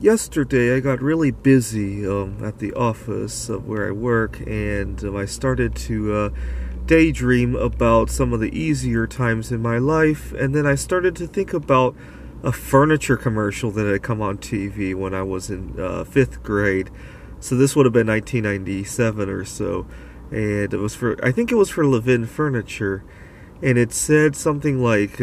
Yesterday I got really busy at the office of where I work, and I started to daydream about some of the easier times in my life, and then I started to think about a furniture commercial that had come on TV when I was in 5th grade. So this would have been 1997 or so, and it was I think it was for Levin Furniture, and it said something like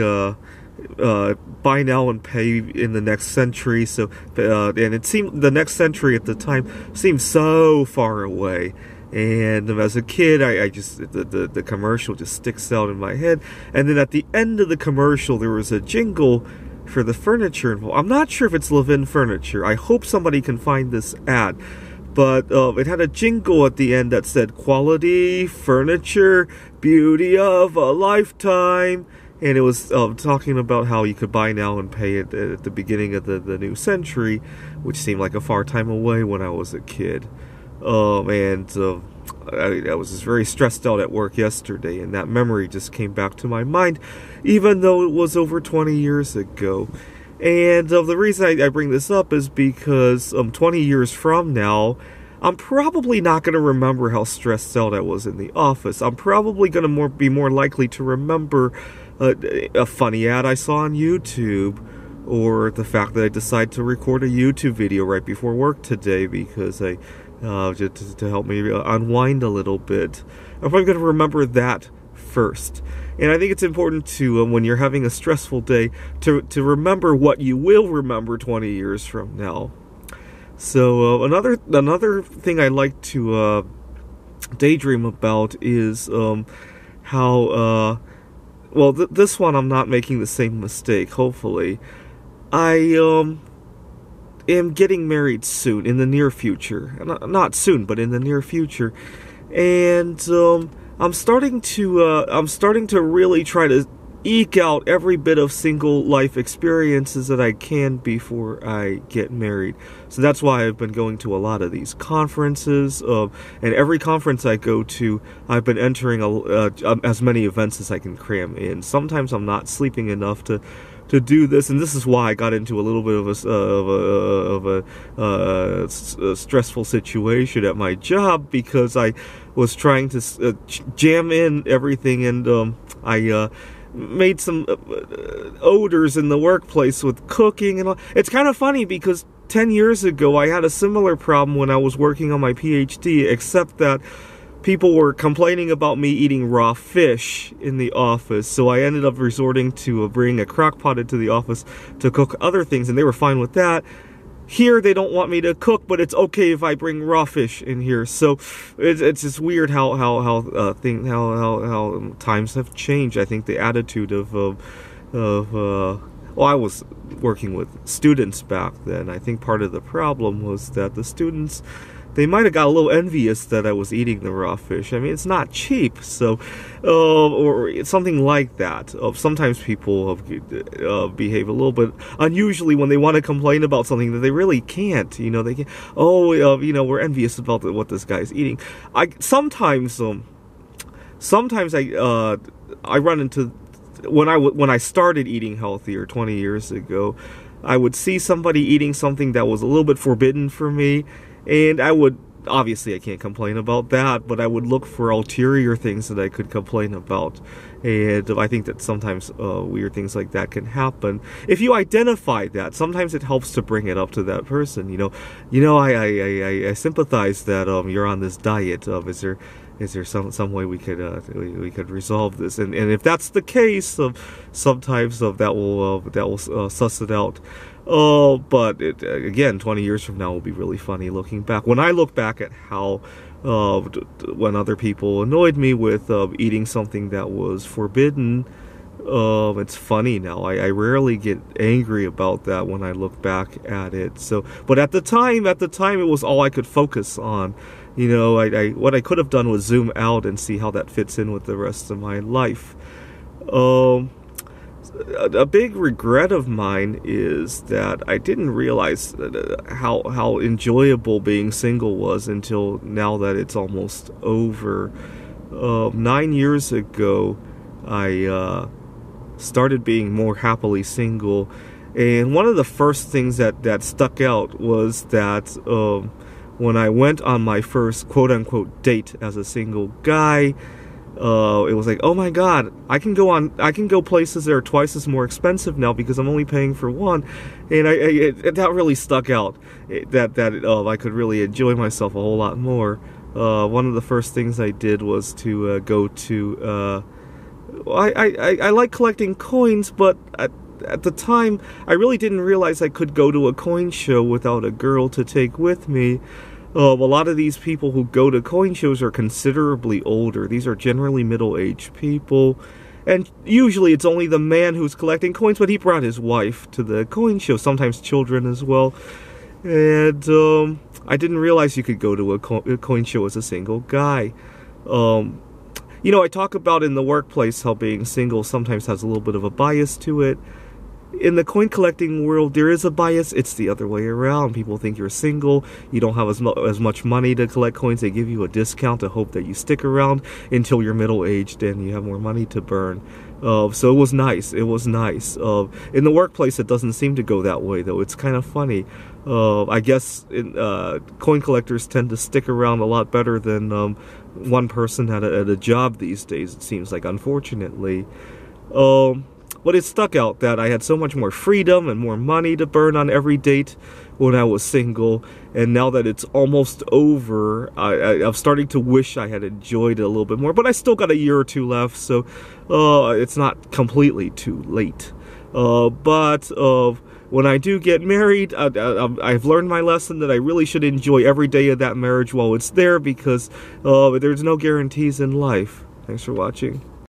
buy now and pay in the next century. So and it seemed the next century at the time seemed so far away, and as a kid I just the commercial just sticks out in my head. And then at the end of the commercial there was a jingle for the furniture involved. I'm not sure if it's Levin Furniture. I hope somebody can find this ad, but it had a jingle at the end that said quality furniture, beauty of a lifetime. And it was talking about how you could buy now and pay it at the beginning of the new century, which seemed like a far time away when I was a kid. I was just very stressed out at work yesterday, and that memory just came back to my mind, even though it was over 20 years ago. And the reason I bring this up is because 20 years from now, I'm probably not going to remember how stressed out I was in the office. I'm probably going to be more likely to remember a funny ad I saw on YouTube, or the fact that I decided to record a YouTube video right before work today because I just to help me unwind a little bit. I'm probably going to remember that first. And I think it's important to, when you're having a stressful day, to remember what you will remember 20 years from now. So another thing I like to daydream about is how well, this one I'm not making the same mistake, hopefully. I am getting married soon, in the near future. Not soon, but in the near future. And I'm starting to really try to eke out every bit of single life experiences that I can before I get married. So that's why I've been going to a lot of these conferences, and every conference I go to, I've been entering as many events as I can cram in. Sometimes I'm not sleeping enough to do this, and this is why I got into a little bit of a stressful situation at my job, because I was trying to jam in everything, and I made some odors in the workplace with cooking and all. It's kind of funny because 10 years ago I had a similar problem when I was working on my PhD, except that people were complaining about me eating raw fish in the office, so I ended up resorting to bringing a crock pot into the office to cook other things, and they were fine with that. Here, they don't want me to cook, but it's okay if I bring raw fish in here. So it's just weird how times have changed. I think the attitude well, I was working with students back then. I think part of the problem was that the students, they might have got a little envious that I was eating the raw fish. I mean, it's not cheap, so or something like that. Sometimes people behave a little bit unusually when they want to complain about something that they really can't. You know, they can't. Oh, you know, we're envious about what this guy's eating. Sometimes I run into, when I started eating healthier 20 years ago, I would see somebody eating something that was a little bit forbidden for me. And I would, obviously I can't complain about that, but I would look for ulterior things that I could complain about. And I think that sometimes weird things like that can happen. If you identify that, sometimes it helps to bring it up to that person. I sympathize that you're on this diet. Is there some way we could resolve this? And if that's the case, sometimes that will suss it out. But again, 20 years from now will be really funny looking back. When I look back at how when other people annoyed me with eating something that was forbidden, it's funny now. I rarely get angry about that when I look back at it. So, but at the time, it was all I could focus on. You know, what I could have done was zoom out and see how that fits in with the rest of my life. A big regret of mine is that I didn't realize how enjoyable being single was until now that it's almost over. 9 years ago, I started being more happily single, And one of the first things that stuck out was that when I went on my first quote-unquote date as a single guy, it was like, oh my god, I can go places that are twice as more expensive now because I'm only paying for one, and that really stuck out. That I could really enjoy myself a whole lot more. One of the first things I did was to go to. I like collecting coins, but at the time, I really didn't realize I could go to a coin show without a girl to take with me. A lot of these people who go to coin shows are considerably older. These are generally middle-aged people. And usually it's only the man who's collecting coins, but he brought his wife to the coin show, sometimes children as well. And I didn't realize you could go to a coin show as a single guy. You know, I talk about in the workplace how being single sometimes has a little bit of a bias to it. In the coin collecting world, there is a bias. It's the other way around. People think you're single, you don't have as much money to collect coins. They give you a discount to hope that you stick around until you're middle-aged and you have more money to burn. So it was nice. It was nice. In the workplace, it doesn't seem to go that way, though. It's kind of funny. I guess coin collectors tend to stick around a lot better than one person at a job these days, it seems like, unfortunately. But it stuck out that I had so much more freedom and more money to burn on every date when I was single, and now that it's almost over, I'm starting to wish I had enjoyed it a little bit more, but I still got a year or two left, so it's not completely too late. But when I do get married, I've learned my lesson that I really should enjoy every day of that marriage while it's there, because there's no guarantees in life. Thanks for watching.